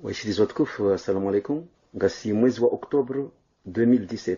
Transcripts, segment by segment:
Wasikilizaji watukufu, assalamu alaikum. Ngasi mwezi wa Oktoba 2017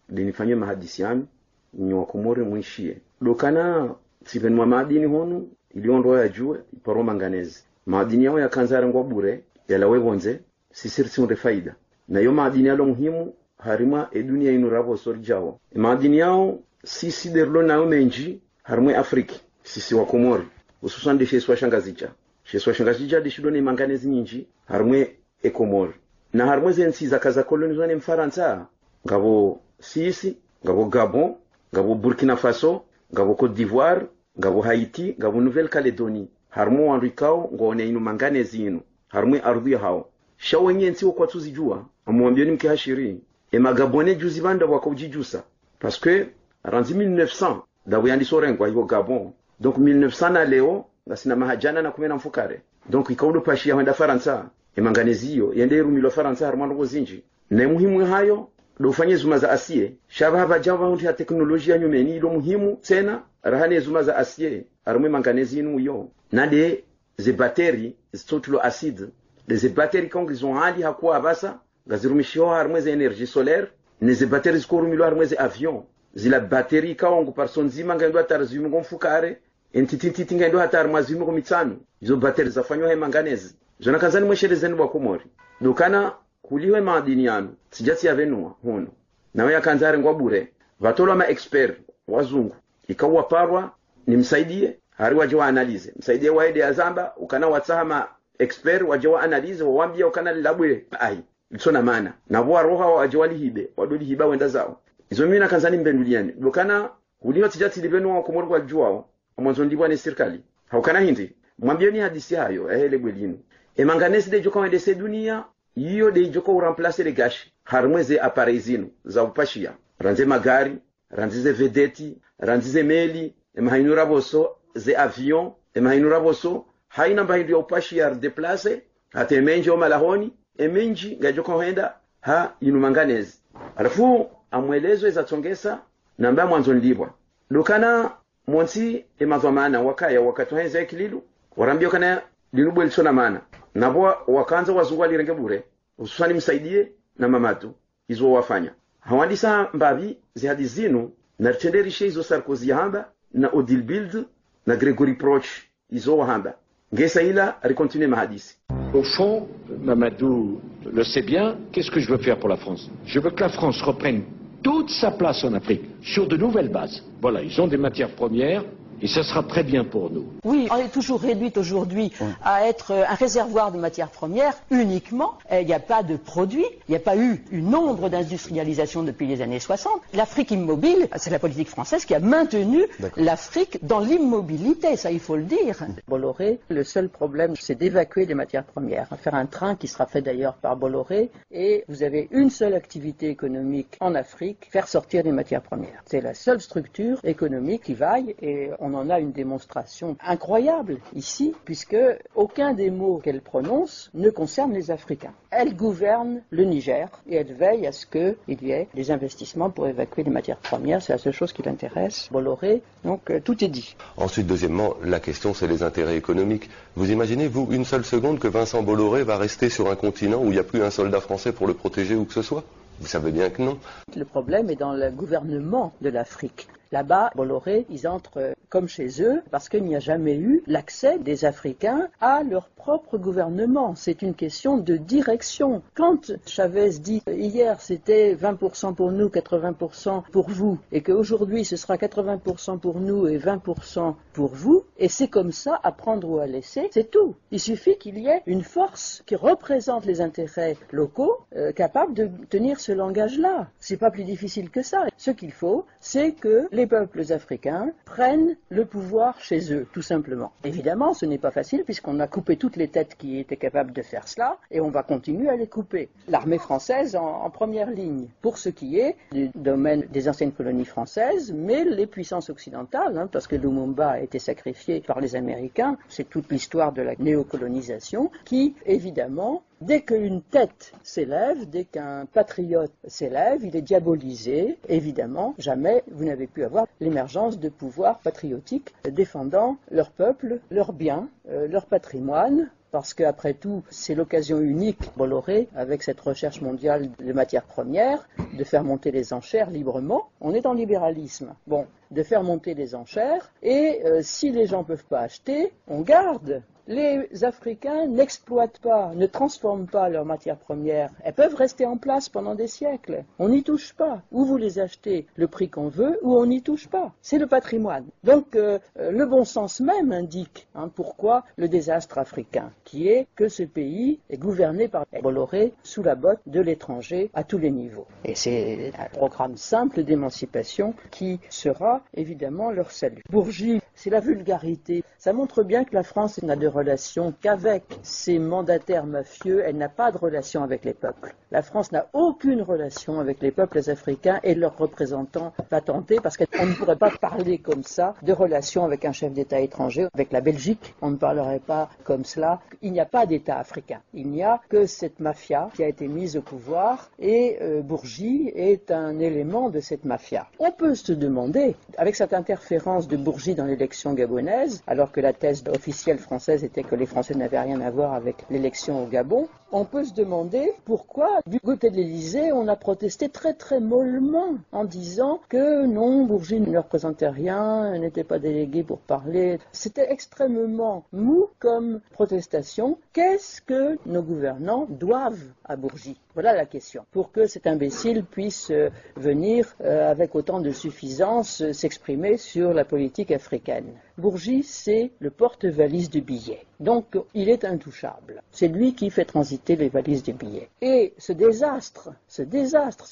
linifanywa mahadisi yami nyo Komori mwishie dokana sivenwa madini honu iliondoa ya jua iparo manganezi madini yao yakanzara ngwa bure yalawe bonze sisirisi unde faida na yo madini yalo muhimu harima edunia inu rabo sorjao madini yao sisi derlo na menji harimwe Afriki sisi wa Komori hususan de sheswa shangazija de shidone manganezi nyinji harimwe Komori na harimwe zensi zakaza kolonizwane mfaransa ngabo sisi ngabo Gabon ngabo Burkina Faso ngabo Côte d'Ivoire ngabo Haiti ngabo Nouvelle-Calédonie harimo wanrikao ngone inu manganezi inu harimo ardhi hao shawenye nsi kwa tuzijua amwambieni mkihashiri magabone juzi banda wakajijusa parce que ranzi 1900 dawe yandi sorengwa hiyo Gabon donc 1900 na leo ngasina mahajana na kumena mfukare donc ikaudo pashia handa Faransa manganezi hiyo yende rumilo Faransa harimo ndo zinji na muhimu hayo dofanye zuma za asie shababa java hundi ya teknolojia nyumeni ilo muhimu tena rahane zuma za asie arumwe manganezi inu yo na de ze bateri zitotulo acide de bateri quand ils ont hali hakuwa abasa gazirumishio harumwe ze energie solaire ne ze bateri zikorumilo harumwe ze avion zila bateri kaongo parsonzima ngendo atarzimo ngomfukare entititi ngendo hatarmazimo komitsano izo bateri zafanywa he manganezi zona kazani mwesherezeni bwa Komori dokana kuliwe madini yanu sijati ya venua hono nawe yakanzare ngwa bure vatolo ma expert wazungu ikawa parwa ni msaidie hari waje wa analize msaidie waede ya zamba ukana watsama expert waje wa analize wawambia ukana labwe ai itsona maana na bwa roha waje walihibe wadoli hiba wenda zao izo mina kanzani mbenduliani dokana kuliwe sijati livenua wa Komori kwa juao mwanzo ndibwa ni serikali haukana hindi mwambieni hadisi hayo ehele gwelinu manganesi de joko wende se dunia iyo de joko remplacer les gashi harmweze aparezino za upashia ranze magari ranze vedeti ranze meli mahinura boso ze avion mahinura boso haina mbahindu ya upashia deplacer hate menjo malahoni menji ngajoko henda ha inu manganezi alafu amwelezo ezatongesa namba mwanzo ndibwa lokana monsi emazwamana wakaya wakati henze kililu warambio kana linubwe lisona mana nabo wakanza wazungu alirenge bure hususani msaidie na mamatu izo wafanya hawandisa mbavi zihadi zinu na tenderishe izo Sarkozy yahamba na Odile Bild na Gregory Proch izo wahamba ngesa ila recontinue mahadisi. Au fond, Mamadou le sait bien, qu'est-ce que je veux faire pour la France? Je veux que la France reprenne toute sa place en Afrique sur de nouvelles bases. Voilà, ils ont des matières premières. Et ça sera très bien pour nous. Oui, on est toujours réduite aujourd'hui à être un réservoir de matières premières uniquement. Il n'y a pas de produits, il n'y a pas eu une ombre d'industrialisation depuis les années 60. L'Afrique immobile, c'est la politique française qui a maintenu l'Afrique dans l'immobilité, ça il faut le dire. Bolloré, le seul problème c'est d'évacuer les matières premières. Faire un train qui sera fait d'ailleurs par Bolloré et vous avez une seule activité économique en Afrique, faire sortir les matières premières. C'est la seule structure économique qui vaille et on en a une démonstration incroyable ici, puisque aucun des mots qu'elle prononce ne concerne les Africains. Elle gouverne le Niger et elle veille à ce qu'il y ait des investissements pour évacuer les matières premières. C'est la seule chose qui l'intéresse, Bolloré. Donc tout est dit. Ensuite, deuxièmement, la question c'est les intérêts économiques. Vous imaginez, vous, une seule seconde que Vincent Bolloré va rester sur un continent où il n'y a plus un soldat français pour le protéger ou que ce soit? Vous savez bien que non. Le problème est dans le gouvernement de l'Afrique. Là-bas, Bolloré, ils entrent comme chez eux parce qu'il n'y a jamais eu l'accès des Africains à leur propre gouvernement. C'est une question de direction. Quand Chavez dit hier c'était 20% pour nous, 80% pour vous, et qu'aujourd'hui ce sera 80% pour nous et 20% pour vous, et c'est comme ça, à prendre ou à laisser, c'est tout. Il suffit qu'il y ait une force qui représente les intérêts locaux capable de tenir ce langage-là. C'est pas plus difficile que ça. Ce qu'il faut, c'est que les peuples africains prennent le pouvoir chez eux, tout simplement. Évidemment, ce n'est pas facile puisqu'on a coupé toutes les têtes qui étaient capables de faire cela et on va continuer à les couper. L'armée française en première ligne pour ce qui est du domaine des anciennes colonies françaises, mais les puissances occidentales, parce que Lumumba a été sacrifié par les Américains, c'est toute l'histoire de la néocolonisation qui, évidemment, dès qu'une tête s'élève, dès qu'un patriote s'élève, il est diabolisé. Évidemment, jamais vous n'avez pu avoir l'émergence de pouvoirs patriotiques défendant leur peuple, leurs biens, leur patrimoine, parce qu'après tout, c'est l'occasion unique, Bolloré, avec cette recherche mondiale de matières premières, de faire monter les enchères librement. On est en libéralisme. Bon, de faire monter les enchères, et si les gens ne peuvent pas acheter, on garde. Les Africains n'exploitent pas, ne transforment pas leurs matières premières. Elles peuvent rester en place pendant des siècles. On n'y touche pas. Ou vous les achetez le prix qu'on veut, ou on n'y touche pas. C'est le patrimoine. Donc le bon sens même indique pourquoi le désastre africain, qui est que ce pays est gouverné par Bolloré sous la botte de l'étranger à tous les niveaux. Et c'est un programme simple d'émancipation qui sera évidemment leur salut. Bourgie, c'est la vulgarité. Ça montre bien que la France n'a de relation qu'avec ses mandataires mafieux, elle n'a pas de relation avec les peuples. La France n'a aucune relation avec les peuples africains et leurs représentants patentés, parce qu'on ne pourrait pas parler comme ça de relations avec un chef d'État étranger. Avec la Belgique, on ne parlerait pas comme cela. Il n'y a pas d'État africain. Il n'y a que cette mafia qui a été mise au pouvoir, et Bourgie est un élément de cette mafia. On peut se demander, avec cette interférence de Bourgie dans l'élection gabonaise, alors que la thèse officielle française était que les Français n'avaient rien à voir avec l'élection au Gabon, on peut se demander pourquoi, du côté de l'Élysée, on a protesté très très mollement en disant que non, Bourgie ne représentait rien, n'était pas délégué pour parler. C'était extrêmement mou comme protestation. Qu'est-ce que nos gouvernants doivent à Bourgie? Voilà la question. Pour que cet imbécile puisse venir avec autant de suffisance s'exprimer sur la politique africaine. Bourgie, c'est le porte-valise de billets. Donc, il est intouchable. C'est lui qui fait transiter les valises de billets. Et ce désastre, c'est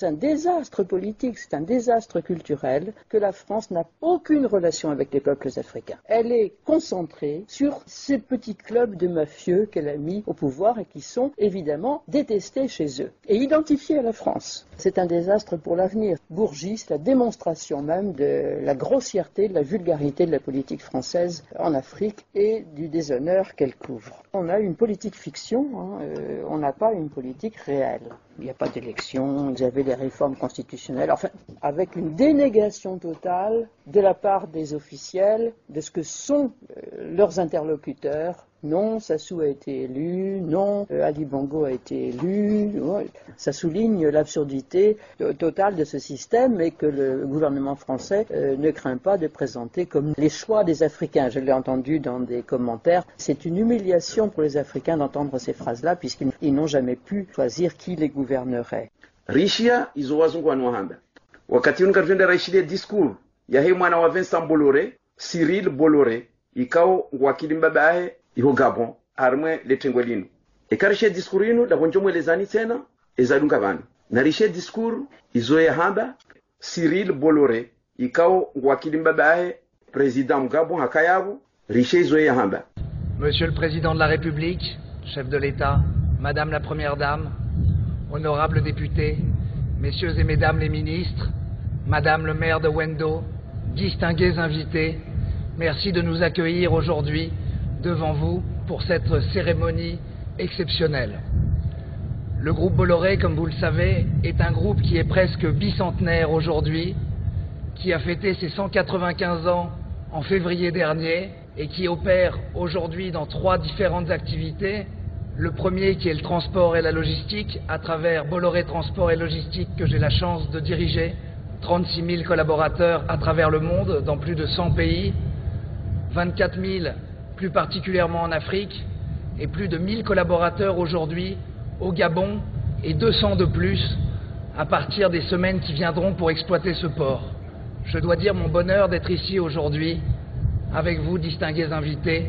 un désastre politique, c'est un désastre culturel que la France n'a aucune relation avec les peuples africains. Elle est concentrée sur ces petits clubs de mafieux qu'elle a mis au pouvoir et qui sont évidemment détestés chez eux et identifiés à la France. C'est un désastre pour l'avenir. Bourgie, c'est la démonstration même de la grossièreté, de la vulgarité de la politique française en Afrique et du déshonneur qu'elle couvre. On a une politique fiction, on n'a pas une politique réelle. Il n'y a pas d'élection, vous avez des réformes constitutionnelles, enfin, avec une dénégation totale de la part des officiels de ce que sont leurs interlocuteurs. Non, Sassou a été élu, non, Ali Bongo a été élu. Ça souligne l'absurdité totale de ce système et que le gouvernement français ne craint pas de présenter comme les choix des Africains. Je l'ai entendu dans des commentaires. C'est une humiliation pour les Africains d'entendre ces phrases-là puisqu'ils n'ont jamais pu choisir qui les gouvernerait. Rishia izo wazungu wanohamba. Wakati unikatenda raishile discours ya he mwana wa Vincent Bolloré, Cyril Bolloré, ikao wakili mbabae iho Gabon armwe letengwe lino. Ekarishe discours ino da bonjomwe lezani tena ezalunga bana. Narishe discours izo ya hamba Cyril Bolloré, ikao wakili mbabae président Gabon hakayabu rishe izo ya hamba. Monsieur le Président de la République, chef de l'État, Madame la Première Dame, honorables députés, messieurs et mesdames les ministres, Madame le maire de Wendo, distingués invités, merci de nous accueillir aujourd'hui devant vous pour cette cérémonie exceptionnelle. Le groupe Bolloré, comme vous le savez, est un groupe qui est presque bicentenaire aujourd'hui, qui a fêté ses 195 ans en février dernier et qui opère aujourd'hui dans 3 différentes activités. Le premier qui est le transport et la logistique à travers Bolloré Transport et Logistique que j'ai la chance de diriger, 36 000 collaborateurs à travers le monde dans plus de 100 pays, 24 000 plus particulièrement en Afrique et plus de 1000 collaborateurs aujourd'hui au Gabon et 200 de plus à partir des semaines qui viendront pour exploiter ce port. Je dois dire mon bonheur d'être ici aujourd'hui avec vous, distingués invités,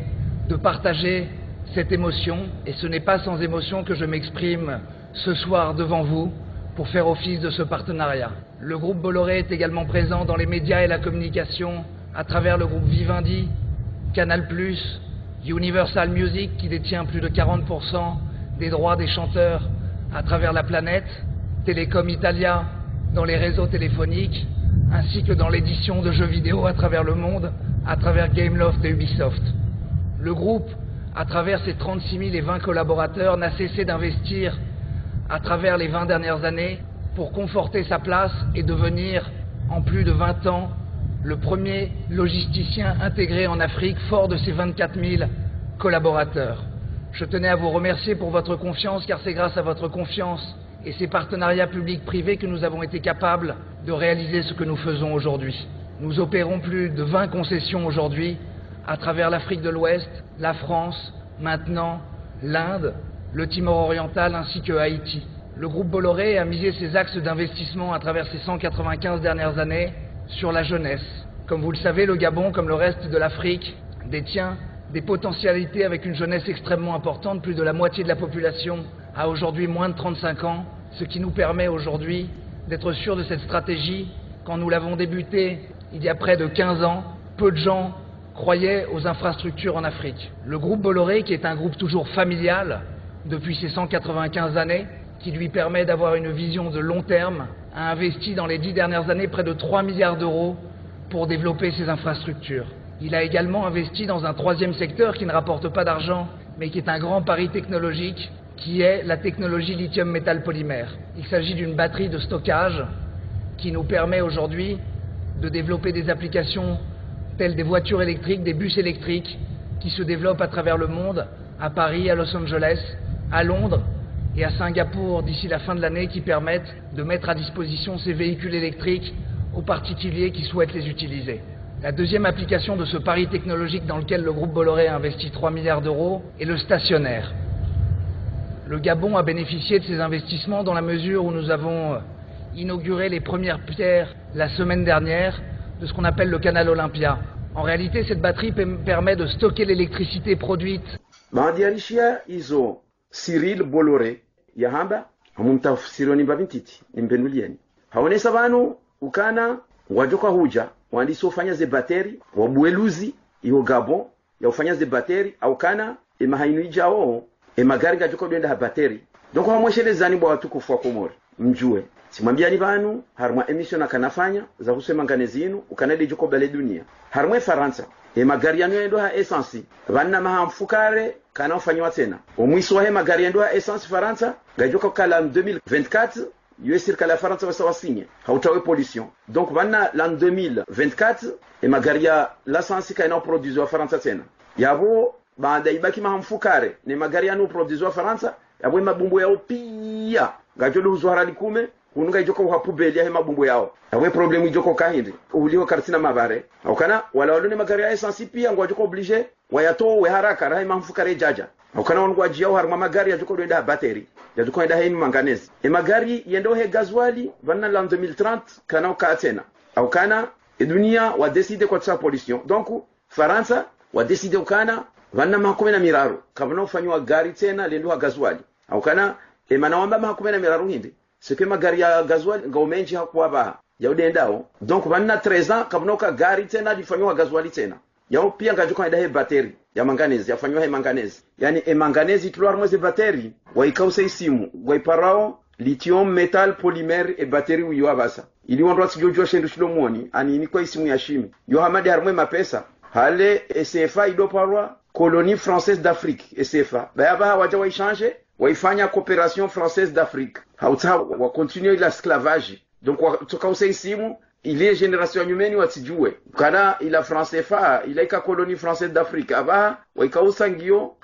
de partager cette émotion, et ce n'est pas sans émotion que je m'exprime ce soir devant vous pour faire office de ce partenariat. Le groupe Bolloré est également présent dans les médias et la communication à travers le groupe Vivendi, Canal+, Universal Music qui détient plus de 40% des droits des chanteurs à travers la planète, Telecom Italia dans les réseaux téléphoniques, ainsi que dans l'édition de jeux vidéo à travers le monde, à travers Gameloft et Ubisoft. Le groupe, à travers ses 36 020 collaborateurs, n'a cessé d'investir à travers les 20 dernières années pour conforter sa place et devenir, en plus de 20 ans, le premier logisticien intégré en Afrique, fort de ses 24 000 collaborateurs. Je tenais à vous remercier pour votre confiance, car c'est grâce à votre confiance et ces partenariats publics-privés que nous avons été capables de réaliser ce que nous faisons aujourd'hui. Nous opérons plus de 20 concessions aujourd'hui à travers l'Afrique de l'Ouest, la France, maintenant l'Inde, le Timor oriental ainsi que Haïti. Le groupe Bolloré a misé ses axes d'investissement à travers ces 195 dernières années sur la jeunesse. Comme vous le savez, le Gabon, comme le reste de l'Afrique, détient des potentialités avec une jeunesse extrêmement importante. Plus de la moitié de la population a aujourd'hui moins de 35 ans, ce qui nous permet aujourd'hui d'être sûrs de cette stratégie. Quand nous l'avons débutée il y a près de 15 ans, peu de gens croyaient aux infrastructures en Afrique. Le groupe Bolloré, qui est un groupe toujours familial depuis ces 195 années, qui lui permet d'avoir une vision de long terme, a investi dans les 10 dernières années près de 3 milliards d'euros pour développer ces infrastructures. Il a également investi dans un troisième secteur qui ne rapporte pas d'argent, mais qui est un grand pari technologique, qui est la technologie lithium métal polymère. Il s'agit d'une batterie de stockage qui nous permet aujourd'hui de développer des applications telles des voitures électriques, des bus électriques, qui se développent à travers le monde, à Paris, à Los Angeles, à Londres et à Singapour d'ici la fin de l'année, qui permettent de mettre à disposition ces véhicules électriques aux particuliers qui souhaitent les utiliser. La deuxième application de ce pari technologique dans lequel le groupe Bolloré a investi 3 milliards d'euros est le stationnaire. Le Gabon a bénéficié de ces investissements dans la mesure où nous avons inauguré les premières pierres la semaine dernière de ce qu'on appelle le canal Olympia. En réalité, cette batterie permet de stocker l'électricité produite. Maandiarishia izo Cyril Bolloré yahamba hamumtafsiro ni mbavintiti nimbenulieni haonesa vanu ukana wajoka huja wandisi ufanya ze bateri wabueluzi iyo Gabon ya ufanya ze bateri au kana emahainu ijao emagari gajoko dwenda ha bateri donc hamweshelezani bwa watukufu wa Komori mjue simwambiani vanu harumwa emission akanafanya za kusema nganezinu ukanade joko bale dunia harumwe Faransa magari yanu yendo ha essence vanna mahamfukare kana ufanywa tena omwiso wa magari yendo ha essence Faransa gajoka kala 2024 yesir kala Faransa wasawasinye hautawe pollution donc vanna l'an 2024 magari ya l'essence kana produit wa Faransa tena yabo baada ibaki mahamfukare ne magari yanu produit wa Faransa yabo mabumbu yao pia gajodo uzwara likume ununga ijoko wa pubeli ya mabumbu yao awe problemu ijoko kahindi ulio kartina mabare aukana wala walone magari ya essence pia ngo ajoko oblige wayato we haraka rahi mamfukare jaja aukana wangu ajia harma magari ajoko doenda battery yajoko doenda hemi manganese magari yendo he gazwali vanna l'an 2030 kana ukatena aukana dunia wa decide kwa sa pollution donc Faransa wa decide ukana vanna makomena miraro kabano ufanywa gari tena lendo ha gazwali aukana manawamba makomena miraro hindi sike magari ya gasoil ngaumenji hakuwa ba yaudendao donc vanna 13 ans kabnoka gari tena difanywa gasoil tena yao pia ngajuka ida he battery ya manganese yafanywa he manganese yani manganese itloir mweze battery waikausa isimu waiparao lithium metal polymer e battery uyo abasa ili wondwa sijojo shendu shilomoni ani ni kwa isimu ya shimi yo hamadi harmwe mapesa hale CFA ido parwa colonie française d'Afrique CFA bayaba waja waichange waifanya coopération française d'Afrique hauta wa continuer l'esclavage donc toka usaisimu ile generation nyumeni watijue kana ila France fa ila ika colonie française d'Afrique aba waikausa ngio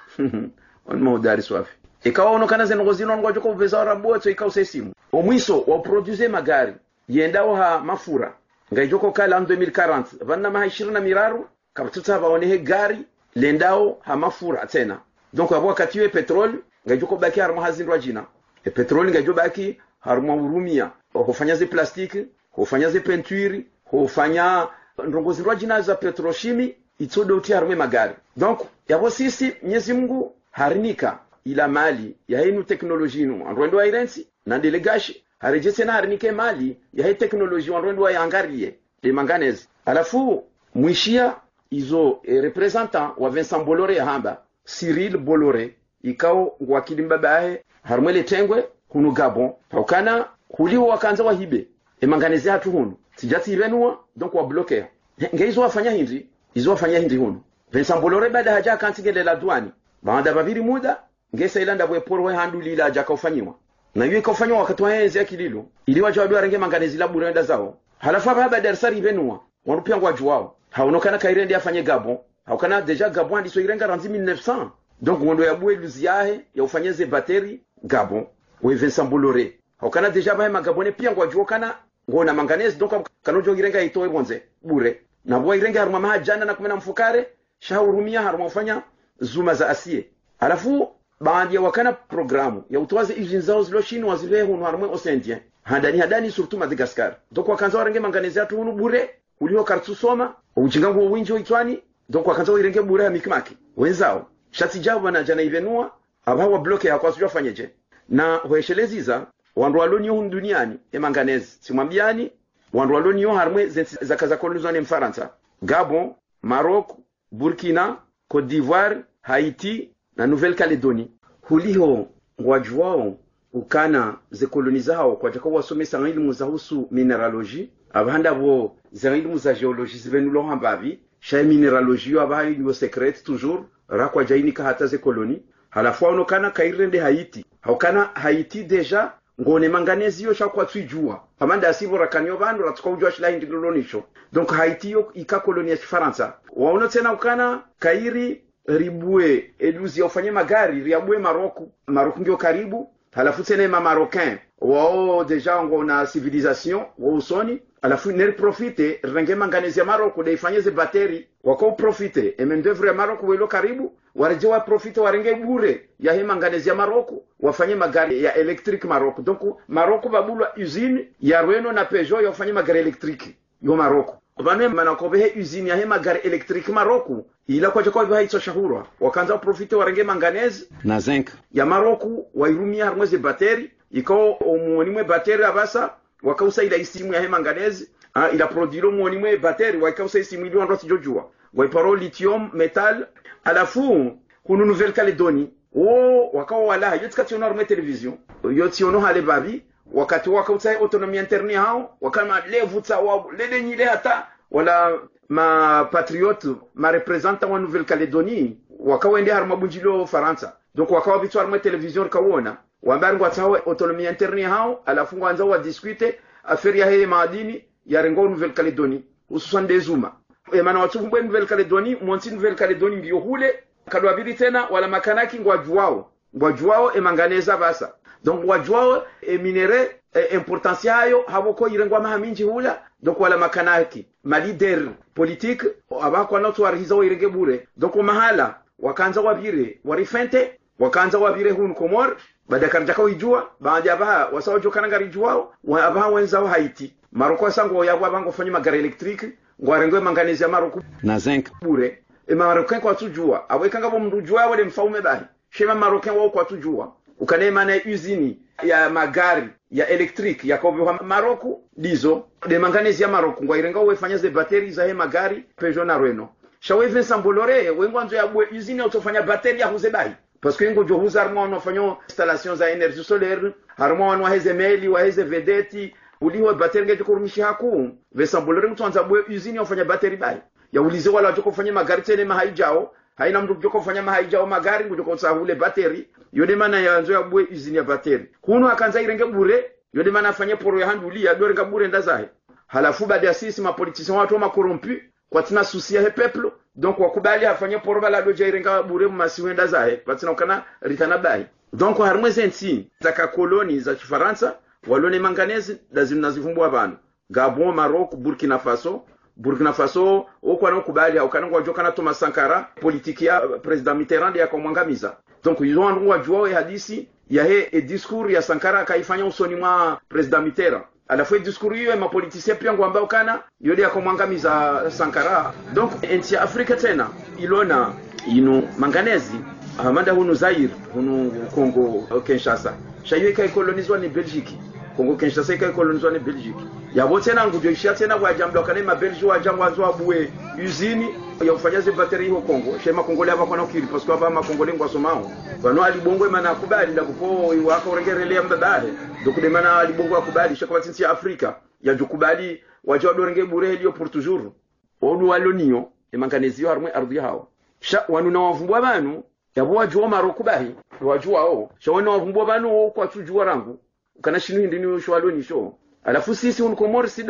on maudari swafi ikawa onokana zenogozino ngwajo ko veza rabo to ikausa isimu omwiso wa produire magari yendao ha mafura ngaijoko kala 2040 vanna ma 20 miraru kabtuta baonehe gari lendao ha mafura tena donc abo katiwe petrol ngajuko baki harma hazindwa jina petroli ngajo baki harma urumia hofanya ze plastiki hofanya ze peinture hofanya ndongozindwa jina za petrochimi itodo uti harma magari donc yabo sisi Mwenyezi Mungu harinika ila mali ya hinu teknolojia nu androndo irensi na delegashi harejese na harinike mali ya hii teknolojia androndo ya angarie de manganese alafu mwishia izo representant wa Vincent Bolloré hamba Cyril Bolloré ikao ngwakilimba bae harmwele tengwe hunu Gabon haukana huliwa wakanza wahibe manganese hatu hunu sijati ibenua donc wa bloquer ngeizo wafanya hindi izo wafanya hindi hunu Vincent Bolloré baada haja kantigele la douane baada babiri muda ngesa ilanda bwe porwe handu lila haja kaufanywa na yeye kaufanywa wakati wa enzi akililo ili waje wadua range manganese la burenda zao halafu baada darsari ibenua warupia ngwa juwao haonokana kairende afanye Gabon haukana deja Gabon ndiso irenga ranzi 1900 donc ngondo ya bwe luziahe ya ufanyeze bateri Gabon we Vincent Bolloré hokana deja ba magabone pia ngwajua kana ngona manganese donc kanojo irenga itoe bonze bure na bwa irenga haruma mahajana na kumena mfukare shahurumia haruma ufanya zuma za asie alafu baadhi ya wakana programu ya utoaze usines zao zilo chini wazile hunu haruma Océan hadani surtout Madagascar donc wakanza warenge manganese atu hunu bure ulio kartu soma ujingangu winjo itwani donc wakanza irenge bure ya mikimaki wenzao shati jabo na jana ivenua abawa bloke ya kwasujwa fanyeje na hoesheleziza wandu walonio duniani manganese simwambiani wandu walonio harmwe zakaza kolonizwa Mfaransa Gabon Maroc Burkina Côte d'Ivoire Haiti na Nouvelle-Calédonie huliho ngwajwao ukana ze kolonizao kwa jako wasomesa elimu za husu mineralogie abahanda bo za elimu za geologie zivenulo hambavi sha mineralogie abahi yo secret toujours rakwa jaini ka hata ze koloni halafu onokana kairende Haiti haukana Haiti deja ngone manganese yo shakwa twijua pamanda asibo rakanyo bandu ratsuka ujwa shila hindi lolonisho donc Haiti yo ika kolonia ya Faransa waona tena ukana kairi ribue eluzi ufanye magari riabue Maroc ndio karibu halafu tena Marocain wao deja ngona civilisation wao soni alafu ner profite renge manganese ya Maroc deifanyeze bateri wako profite emendevre ya Maroc welo karibu warejewa profite warenge bure ya he manganese ya Maroc wafanye magari ya electric Maroc donc Maroc babulwa usine ya Renault na Peugeot yafanye magari electric yo Maroc Vanwe manakobe usine ya he magari electric Maroc ila kwa chako biha itso shahura wakanza profite warenge manganese na zinc ya Maroc wairumia harmweze bateri iko omuonimwe bateri abasa wakausa ila isimu ya he manganese ila produire omuonimwe bateri wakausa isimu ili wandosi jojua waiparo lithium metal alafu kunu Nouvelle-Calédonie wakawa wala yotikationa arme television yotiono hale babi wakati wakausa autonomie interne hao wakama levuta wa lele nyile hata wala ma patriote ma representant wa Nouvelle-Calédonie wakawende harma bunjilo Faransa donc wakawa bitu arme television kaona wambari ngwatawe autonomie interne hao alafu ngwanza wa discute affaire ya he madini ya rengo Nouvelle-Calédonie hususan de Zuma maana watu mbwe Nouvelle-Calédonie mwonsi Nouvelle-Calédonie ndio hule kadwabiri tena wala makanaki ngwajwao manganese basa donc ngwajwao minere importance yayo haboko irengwa mahaminji hula donc wala makanaki ma leader politique abako na twariza irenge bure donc mahala wakanza wabire warifente wakanza wabire hun Komor badakarja kwa ijua baadhi abaha wasawajo kananga rijwao wa abaha wenzao Haiti Maroko sango yabo abango fanya magari electric ngwarengwe manganese ya Maroko na zinc bure Marocain kwa tujua awekanga bo mrujua wale mfaume bahi shema Marocain wao kwa tujua ukanema na usine ya magari ya electric ya kwa Maroko dizo de manganese ya Maroko ngwairenga wefanya ze bateri za he magari Peugeot na Renault shawe Vincent Bolloré wengwanzo ya bwe usine utofanya bateri ya huzebahi parce que ngo johuza harmo no installation za énergie solaire harmo no heze meli wa heze vedeti uliho bateri ngeje kurumishi haku Vincent Bolloré mtuanza bwe usine ufanya bateri bahi ya ulize wala wajoko kufanya magari tene mahaijao haina mtu joko kufanya mahaijao magari ngujoko sahule bateri yode mana ya nzo ya bwe usine ya bateri kuno akanza irenge bure yode mana afanye poro ya handuli ya dorenga bure ndazahe halafu baada ya sisi ma politiciens watu ma corrompu kwa tina susia he peuple donc wakubali afanye poro bala doja irenga bure masiwenda zahe patina ukana ritana bai donc harmwe zensi zaka koloni za Kifaransa walone manganese lazima nazivumbwa abantu Gabon Maroc Burkina Faso okwa no kubali ukana kwa joka na Thomas Sankara politiki ya president Mitterrand ya kumwangamiza donc ils ont ngwa jwao hadisi ya he discours ya Sankara kaifanya usoni mwa president Mitterrand alafu discours hiyo ma politicien pia ngwa ambao kana yodi ya kumwangamiza Sankara donc nchi ya Afrika tena ilona ino manganese amanda hunu Zaire hunu Congo Kinshasa shayo kai kolonizwa ni Belgique Congo Kinshasa kai kolonizwa ni Belgique yabo tena ngujo ishia tena kwa jambo kana ma Belgique wa jambo azwa bwe usine ya ufanyaze bateri hiyo Congo shema Kongole hapa kwa nokiri parce que hapa ma Kongole ngwa somao bano alibongwe mana kubali la kupo wako rengerelea mbadale donc de mana alibongwe akubali shaka tinsi ya Afrika ya jukubali wajwa dorenge bure hiyo pour toujours odu walonio manganese yo harmwe ardhi hao sha wanu na wavumbwa banu yabo wajwa Maroc bahi wajwa hao sha wanu wavumbwa banu kwa tujua rangu kana shinu ndini shwaloni sho alafu sisi unkomori sisi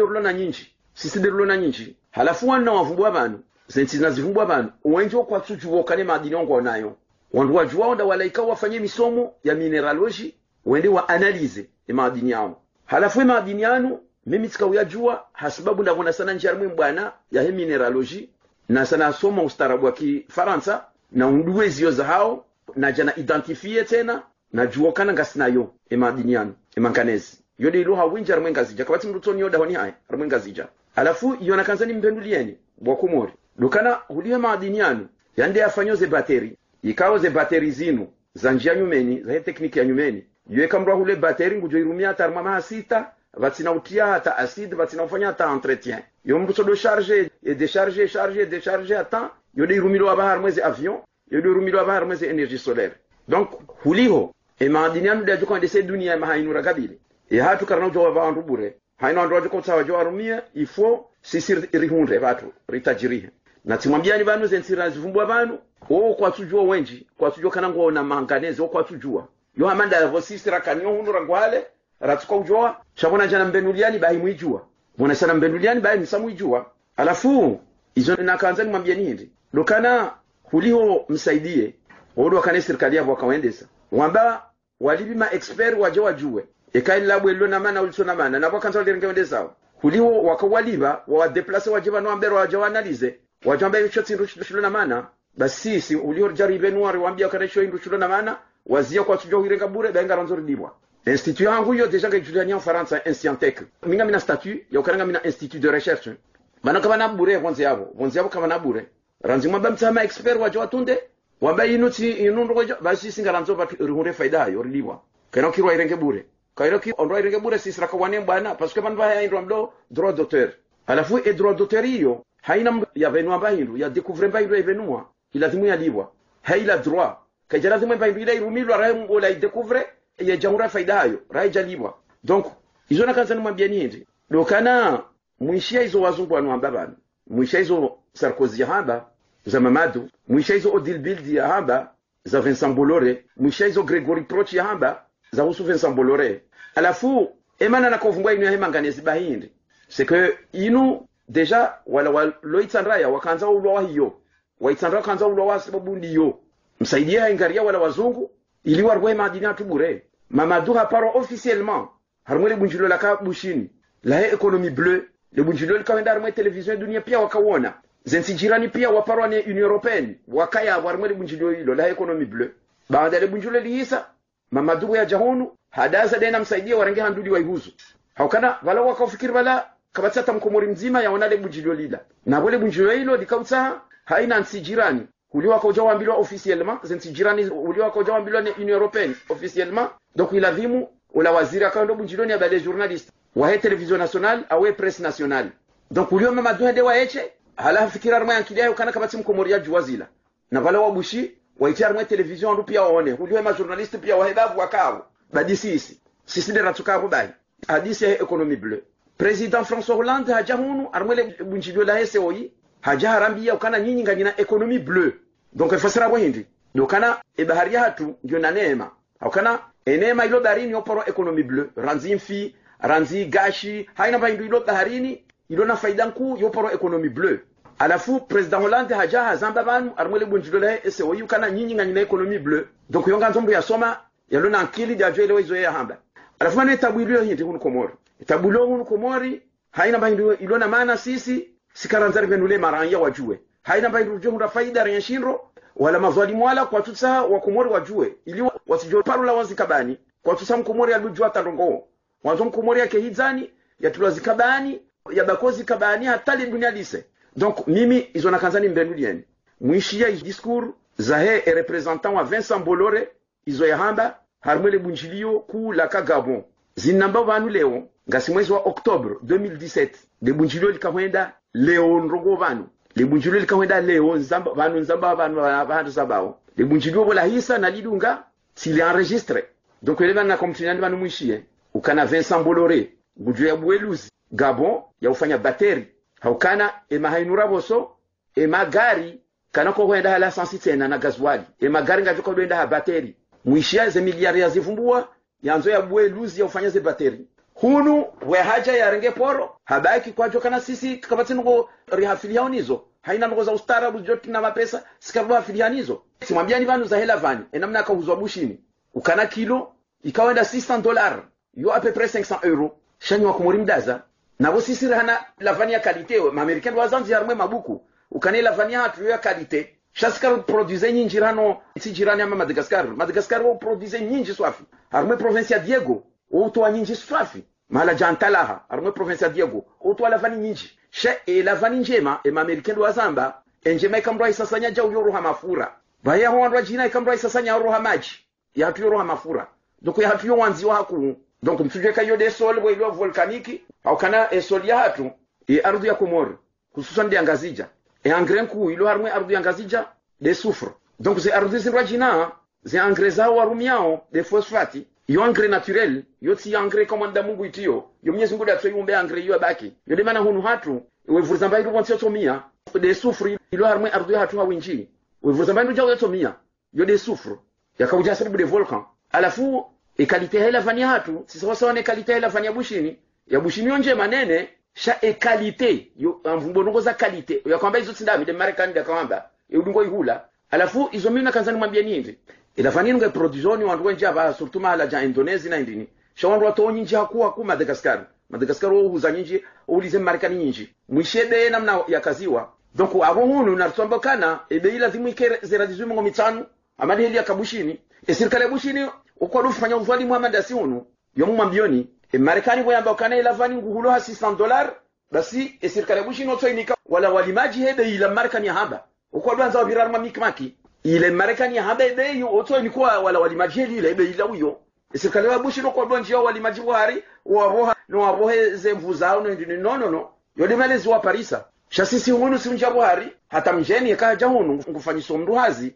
derulo na nyinji halafu wana wavumbwa banu sensi nazivumbwa banu wenjo kwa tujuvo kane madini ngo nayo wandu wajua onda walaika wafanye misomo ya mineralogy wende wa analyze madini yao. Halafu madini yanu mimi tikawajua hasababu ndavona sana njarmwe bwana ya he mineralogy na sana soma ustarabu wa Kifaransa na unduwe zio za hao na jana identifie tena na juo kana ngasinayo madini yanu manganese yode ilo hawinja rmengazija kabati mrutoni yoda honi haya rmengazija. Halafu yona kanzani mbendulieni bwakomori dokana huliwe madini yanu yande afanyoze bateri ikawo ze bateri zinu za njia nyumeni za tekniki ya nyumeni yeka mrwa hule bateri ngujo irumia tarma mahasita vatina utia hata acide vatina ufanya hata entretien yo mruso do charger et décharger ata yode irumilo abahar mweze avion yode irumilo abahar mweze énergie solaire. Donc huliho madini yanu de joko de dunia mahainura kabile e hatu karna jo wa ndubure haina ndo ko tsawa jo arumia il faut sisir rihunde watu ritajirihe na timwambiani banu zensira zivumbwa banu kwa tujua wenji kwa tujua kana ngo na manganese kwa tujua yo amanda vosisira kanyo hunura ngwale ratuka ujua chabona jana mbenuliani bahi mwijua mwana sana mbenuliani bahi msamwijua. Alafu izo nakanza nimwambiani hindi dokana huliho msaidie odo kana serikali yabo kawaendesa wamba walibima expert waje wajue ekai labwe lo na mana ulso na mana na bakanza lirengeendesa huliho wakawaliba wa deplacer waje bano ambero waje analyze wajamba hicho tindu na mana basi si ulio jaribe noir waambia kana hicho tindu na mana wazia kwa tujua hirenga bure benga ranzori dibwa institut yangu yo deja ke Juliani en France Instiantec minga mina statut yo karanga mina institut de recherche bana kama na bure kwanza yabo kama na bure ranzima bamtama expert waje watunde wamba inuti inundu basi singaranzo batu ruhure faida yo dibwa kana kirwa irenge bure kairo ki onro irenge bure sisra kwa wane bwana parce que banba ya indro droit d'auteur. Alafu e droit d'auteur hiyo haina ya venua bahindu ya découvrir bahindu ya venua ilazimu ya libwa haila droit kajalazimu bahindu ila irumilwa rahe ngola découvrir ya jamhuri faida hayo rahe jalibwa. Donc izo nakanza nimwambia nini dokana mwishia hizo wazungu wanwamba bana mwishia hizo Sarkozy hamba za Mamadou mwishia hizo Odile Bildi hamba za Vincent Bolloré mwishia hizo Gregory Proch hamba za Usu Vincent Bolloré. Alafu emana na kovumbwa inu ya manganese bahindi c'est que inu deja wala loitsandraya wakanza ulwa hiyo waitsandra kanza ulwa sababu ndiyo msaidia ingaria wala wazungu ili warwe madini atubure Mamadou haparo officiellement harmwe bunjilo la kabushini la économie bleue le bunjilo likaenda harmwe television dunia pia wakawona zensi jirani pia waparwa ne Union Européenne wakaya harmwe bunjilo hilo la économie bleue baada ya bunjilo lihisa Mamadou ya jahonu hadaza dena msaidia warange handudi waihuzu haukana wala wakafikiri wala kabati hata mkomori mzima yaona le bunjilo lila na wale bunjilo hilo likautsa haina nsi jirani uliwa kwa jawa ambilwa officiellement zensi jirani uliwa kwa jawa ambilwa ne Union Européenne officiellement. Donc il avimu ula waziri akaondo bunjilo ni abale journaliste wa he television nationale awe presse nationale. Donc uliwa Mamadou hende wa eche hala fikira arma yankidia ukana kabati mkomori ya juwazila na wala wabushi waitia arma television ndu pia waone uliwa ma journaliste pia wahebavu wakao badisi sisi de ratukabu bai hadisi ya économie bleue. Président François Hollande hajahunu armele bunjilo la SOI haja harambia ukana nyinyi nganyina économie bleue. Donc ifasira kwa hindi dokana bahari hatu ndio na neema ukana enema ilo baharini yoporo économie bleue ranzi ranzi gashi haina ba ilo baharini ilo na faida nkuu yoporo économie bleue. Alafu President Hollande haja hazamba banu armele bunjilo la SOI ukana nyinyi nganyina économie bleue. Donc yonga nzombo ya soma yalona akili jajo ile wezo ya hamba. Alafu mane tabuilo hindi hunu komori tabulo hunu komori haina ba ilo na maana sisi sikaranzari venule maranya wajue haina ba ilo hunda faida renshindro wala mazwalimu wala kwa tutsa wa komori wajue ili wasijo parula wazikabani kwa tutsa mkomori alujua tandongo wazo mkomori yake hizani ya tulazikabani ya bakozi kabani hatali dunia lise. Donc mimi izo nakanzani mbenulieni mwishia discours zahe e representant wa Vincent Bolloré izo ya hamba harmele bunjilio ku la Gabon zinamba vanu leo ngasi mwezi wa Oktobre 2017 de bunjilio likawenda leo nrogo vanu le bunjilio likawenda leo nzamba vanu zabao le bunjilio bola hisa na lidunga s'il est enregistré. Donc ele bana komtinani vanu mwishie ukana Vincent Bolloré buju ya Bweluzi Gabon ya ufanya bateri haukana mahainura boso magari kana ko kwenda hala sansitena na gazwali magari ngajoka kwenda ha bateri mwishia ze miliari ya zivumbua yanzo ya Bweluzi ya ufanya ze bateri hunu we haja ya renge poro habaki kwa joka na sisi kabati ngo rihafiliao nizo haina ngoza ustaarabu joti na mapesa sikarwa filianizo simwambiani vanu za hela vani enamna akauzwa bushini ukana kilo ikaenda $600 yo à peu près 500 euros shanywa kumuri mdaza na bo sisi hana lavani ya qualité ma american wazanzi harmwe mabuku ukane lavani hatu ya qualité shaskar produise nyinji rano iti jirani ama Madagascar wo produise nyinji swafi harmwe province ya Diego uto nyinji swafi mala jantalaha harmwe province ya Diego uto lavani nyinji she lavani njema ma american wazamba njema ikamrwa isasanya ja uyoro mafura baya hondwa jina ikamrwa isasanya uyoro maji ya tu uyoro mafura donc ya tu wanzi waku donc mtujwe kayo de sol bo ilo volcanique au kana esol ya hatu ardhi ya Komoro hususan de Angazija engrais ku ilo harmwe ardhi ya Angazija de soufre donc c'est ardhi zirajina c'est engrais za warumiao de phosphate yo engrais naturel yo ti engrais komanda Mungu itio yo Mwenyezi Mungu datwe yumbe engrais yo abaki yo de mana hunu hatu we vurzamba ilo bonse tomia de soufre ilo harmwe ardhi ya hatu hawinji we vurzamba ilo jawo tomia yo de soufre yakauja sababu de volcan alafu qualité hela vani hatu sisi sawa ne qualité hela vani ya bushini onje manene sha qualité yo mvumbongo za qualité yakwamba hizo tindami de Marekani da kwamba udungo ihula alafu hizo mimi nakanzani mwambia nini ila vani ngo production wandu njaba surtout mala ja Indonesia na indini sha wandu watonyi nje hakuwa ku Madagascar wo huza nyinji ulize Marekani nyinji mwishebe namna yakaziwa donc abo hunu natsomba kana ebe ila zimu ikere zera 18 amali heli akabushini serikali ya bushini uko dufanya uzwali Muhammad asiunu yomu mambioni Marekani boyamba kana ila vani nguhulo ha $600 basi serikali ya bushini otoinika wala walimaji hebe ila Marekani haba uko dwanza wabirar mamikmaki ile Marekani haba ebe yo otoinika wala walimaji ile ebe ila uyo serikali ya bushini uko dwanjia walimaji wari waroha no warohe zemvu zao no yode malezi wa Parisa shasisi hunu simja buhari hata mjeni kaja hunu ngufanyiso mruhazi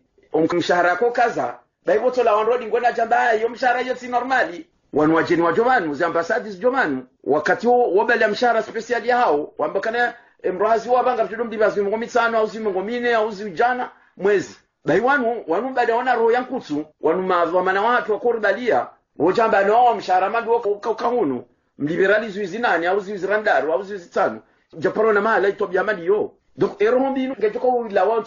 mshahara ko kaza baiboto la wanrodi ngona jamba yo mshahara yo si normali wanu wajeni wa jomanu za ambassadors jomanu wakati wobele mshahara special ya hao wambakana mruhazi wa banga tudum dibazi ngo mitsano au zimongo mine au zijana mwezi wanu bade wana roho yankutsu wanu mavamana watu wakorbalia wojamba no mshahara madu kahunu mliberalizu izinani au zizirandaro au zizitano japaro na mala itobya mali yo donc erombi ngejoko la wa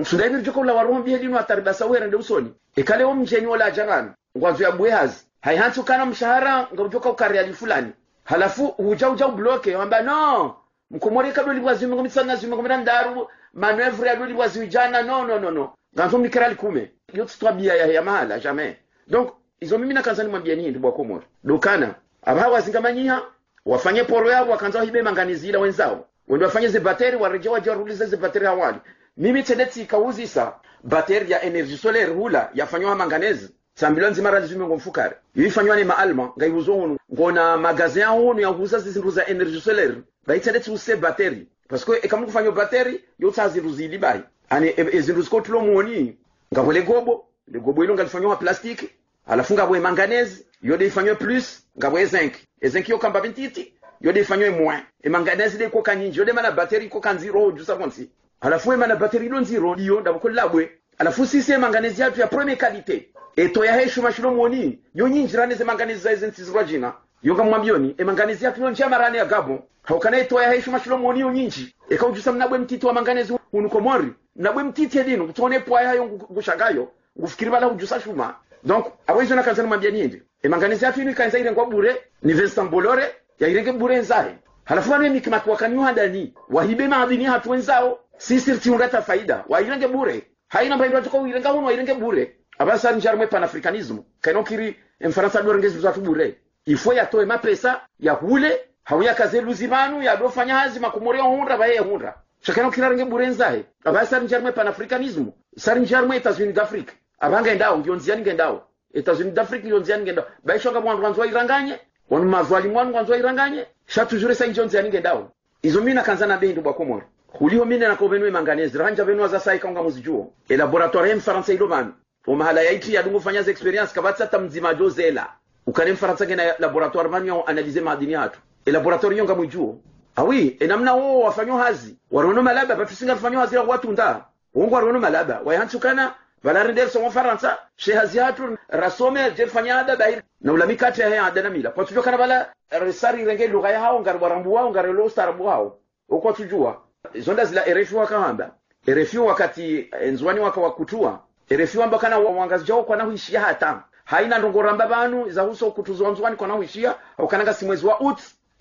sudaibi joko la warombi hedino ataribasa wera nde usoni ekale omjeni wala jarani ngwazo ya bwehazi haihantu kana mshahara ngojoka ukariali fulani halafu uja bloke wamba no mkomori kadoli bwazimu ngomitsana zimu ngomirandaru manevre adoli bwazijana no nganzo mikrali kume yote twabia ya mahala jamais donc izo mimi nakanzani mwambia nini ndibwa Komoro dokana abawa zingamanyiha wafanye poro yao wakanza hibe manganizila wenzao wendo wafanye ze bateri wareje wajarulize ze bateri awali mimi teneti ikauzisa bateri ya energie solaire hula yafanywa manganese sambilonzi mara zimengo mfukare yifanywa ni maalma ngaibuzo ngona magazin hunu ya kuuza zizindu za energie solaire baiteneti use bateri parce que ekamu kufanywa bateri yotaziruzili bai ani ezindu skotlo muoni ngabole gobo ilo ngalifanywa plastique alafunga bwe manganese yode ifanywe plus ngabwe zinc yo kamba bintiti yode ifanywe moins manganese de ko kanyinji yode mana bateri ko kanziro jusa konsi alafu mana bateri lo nziro liyo ndabukolabwe alafu sisi manganese yatu ya première qualité eto ya heshu mashilo muoni yo nyinjirane ze manganese za izintizwa jina yoga mwambioni manganese yatu lo njamarane ya gabo haukana eto ya heshu mashilo muoni yo nyinji ekaujusa mnabwe mtiti wa manganese unukomori nabwe mtiti edino tone poa yayo ngushagayo ngufikiri bala ujusa shuma donc awezo nakazana mwambia nini manganese yatu kanza ile ngwa bure ni Vincent Bolore ya irenge bure nzahe halafu wanu mikimatu wakanywa ndani wahibe maadini hatu wenzao sisi tiungata faida wa irenge bure haina mbaindo tuko irenga hono irenge bure abasa njarmwe panafricanisme kanokiri mfaransa dorengezi zatu bure ifo ya toe mapesa ya hule hauya kaze luzimanu ya dofanya hazi makumore honra baye honra chakano kirarenge bure nzahe abasa njarmwe panafricanisme sar njarmwe États-Unis d'Afrique abanga endao ngionziani ngendao États-Unis d'Afrique ngionziani ngendao baishoga mwanzo iranganye wanu mazwali mwanzo iranganye shatu jure sa ngionziani ngendao izo mina kanzana bendo bwa Komoro hulio mine na kobenwe manganese ranja benwa za sai kanga muzijuo e laboratoire en France ilovan po mahala ya iti ya dungu fanya experience kabatsa tamzima jozela ukane mfaransa gena laboratoire manyo analyser madini hatu e laboratoire yonga mujuo awi enamna wo wafanyo hazi warono malaba batusinga fanyo hazi watu nda wongo warono malaba wayantukana valarender son faransa shehaziatu rasome jefanyada bair na ulamikati ya adana mila kwa tujua kana bala resari renge lugha ya hao ngarwarambu wao ngarelo starbu hao uko tujua zonda zila RFI wakahamba RFI wakati enzwani wakawakutua RFI wamba kana wangazi jao kwa nahuishia hata haina ndongoramba banu za huso kutuzwa nzwani kwa nahuishia au kananga si mwezi wa ut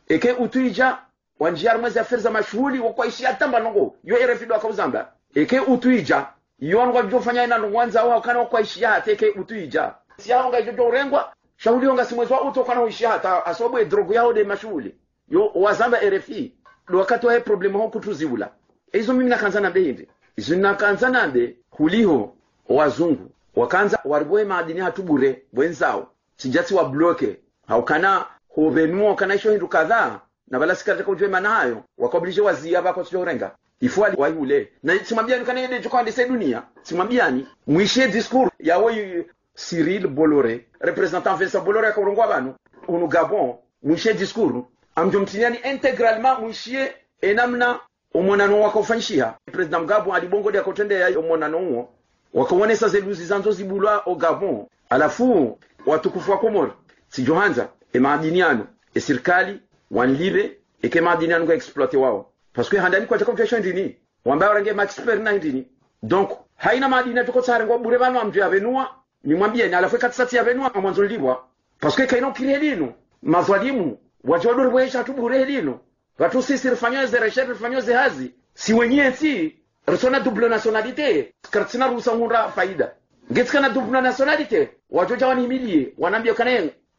eke utuija wanjia mwezi ya ferza mashuhuli wakwaishia tamba nongo yo RFI wakawuzamba eke utuija yongo jofanya ina ndongwanza au kana wakwaishia hata eke utuija siyaonga jojo rengwa shauli onga si mwezi wa ut kwa nahuishia hata asobo drogo yao de mashuhuli yo wazamba RFI do wakati wa problema ho kutuziula hizo mimi nakanza na behivi hizo nakanza na be kuliho wazungu wakanza wariboe maadini hatubure wenzao sijati wa bloke haukana hovenua kana isho hindu kadhaa na bala sikataka ujwe maana hayo wakabilishe wazia bako sijorenga ifwali wayule na simambiani kana yede jokande se dunia simambiani mwishe discours ya woyi Cyril Bolloré representant Vincent Bolloré akorongwa banu unu Gabon mwishe discours amjomtiniani integralement mwishe enamna umonano wakofanyishia president Gabon alibongo de akotende ya umonano huo wakaonesa zeluzi zanzo zibulwa o Gabon alafu watukufu wa Komoro si Johanza maadiniano serikali wanlibe eke maadiniano kwa exploiter wao parce que handani kwa takomfession ndini wamba warange expert na ndini donc haina maadina tuko tsare ngo bure banu amje avenua ni mwambie ni alafu katsati avenua amwanzo libwa parce que kaino kirelino mazwalimu wajodoro bwesha tubure lino watu sisi rifanyoze recherche rifanyoze hazi si wenyewe si resona double nationalité kartina rusa ngura faida ngetskana double nationalité wajoja wanimilie wanambia kana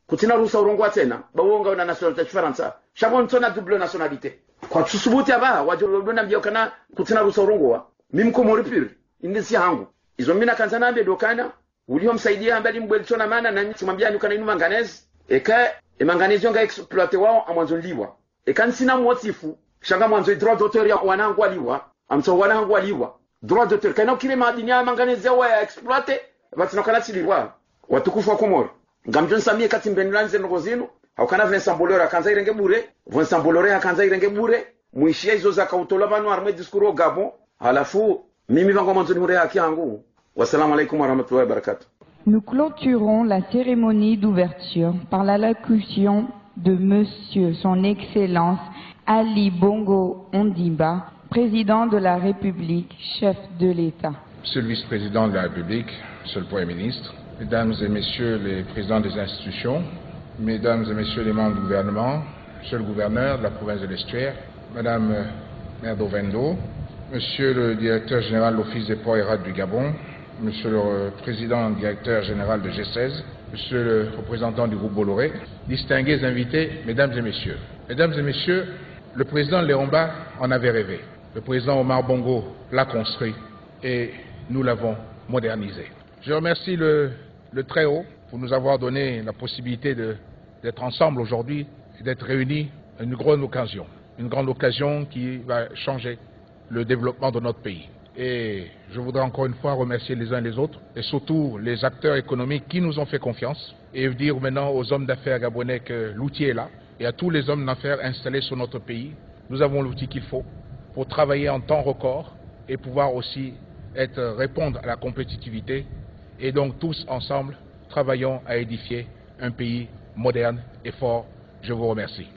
kutina rusa urongwa tena bawonga una nationalité Faransa shabon tona double nationalité kwa tusubuti aba wajoja wanambia kana kutina rusa urongwa mimko moripir indisi hangu izo mina kanza nambe dokana ulio msaidia ambali mbwelitona maana na nimwambia ni kana inu manganese eka manganese nga exploiter wao amwanzo liwa eka nsina motifu shanga mwanzo droit d'auteur ya wanangu aliwa amso wanangu aliwa droit d'auteur kana kile madini ya manganese wa exploiter batina kana silirwa watukufu wa Komoro ngamjon samie kati mbenlanze ngozino haukana Vincent Bolloré akanza irenge bure Vincent Bolloré akanza irenge bure muishia hizo za kautola banu arme discours au Gabon halafu mimi vango mwanzo ni hore haki yangu wassalamu alaykum wa rahmatullahi wa barakatuh. Nous clôturons la cérémonie d'ouverture par l'allocution de Monsieur Son Excellence Ali Bongo Ondimba, Président de la République, chef de l'État. Monsieur le Vice-président de la République, Monsieur le Premier ministre, Mesdames et Messieurs les présidents des institutions, Mesdames et Messieurs les membres du gouvernement, Monsieur le gouverneur de la province de l'Estuaire, Madame Maire d'Ovendo, Monsieur le directeur général de l'Office des ports et rades du Gabon, Monsieur le président directeur général de G16, Monsieur le représentant du groupe Bolloré, distingués invités, Mesdames et Messieurs. Mesdames et Messieurs, le président Léomba en avait rêvé. Le président Omar Bongo l'a construit et nous l'avons modernisé. Je remercie le Très-Haut pour nous avoir donné la possibilité d'être ensemble aujourd'hui et d'être réunis à une grande occasion qui va changer le développement de notre pays. Et je voudrais encore une fois remercier les uns et les autres, et surtout les acteurs économiques qui nous ont fait confiance, et dire maintenant aux hommes d'affaires gabonais que l'outil est là, et à tous les hommes d'affaires installés sur notre pays, nous avons l'outil qu'il faut pour travailler en temps record et pouvoir aussi répondre à la compétitivité, et donc tous ensemble, travaillons à édifier un pays moderne et fort. Je vous remercie.